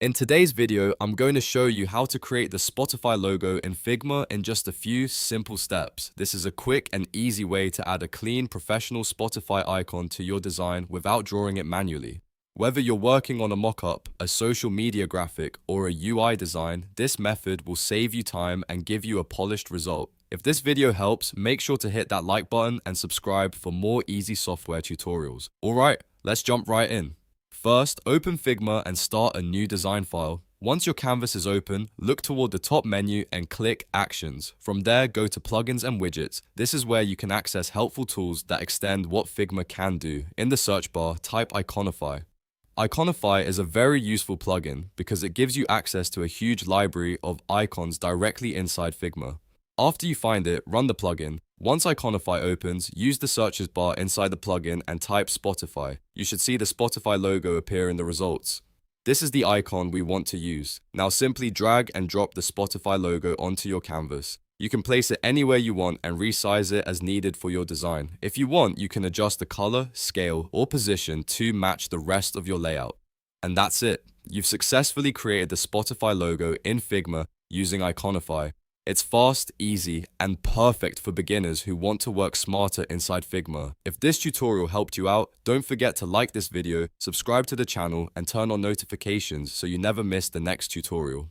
In today's video, I'm going to show you how to create the Spotify logo in Figma in just a few simple steps. This is a quick and easy way to add a clean, professional Spotify icon to your design without drawing it manually. Whether you're working on a mockup, a social media graphic, or a UI design, this method will save you time and give you a polished result. If this video helps, make sure to hit that like button and subscribe for more easy software tutorials. Alright, let's jump right in. First, open Figma and start a new design file. Once your canvas is open, look toward the top menu and click Actions. From there, go to Plugins and Widgets. This is where you can access helpful tools that extend what Figma can do. In the search bar, type Iconify. Iconify is a very useful plugin because it gives you access to a huge library of icons directly inside Figma. After you find it, run the plugin. Once Iconify opens, use the searches bar inside the plugin and type Spotify. You should see the Spotify logo appear in the results. This is the icon we want to use. Now simply drag and drop the Spotify logo onto your canvas. You can place it anywhere you want and resize it as needed for your design. If you want, you can adjust the color, scale, or position to match the rest of your layout. And that's it. You've successfully created the Spotify logo in Figma using Iconify. It's fast, easy, and perfect for beginners who want to work smarter inside Figma. If this tutorial helped you out, don't forget to like this video, subscribe to the channel, and turn on notifications so you never miss the next tutorial.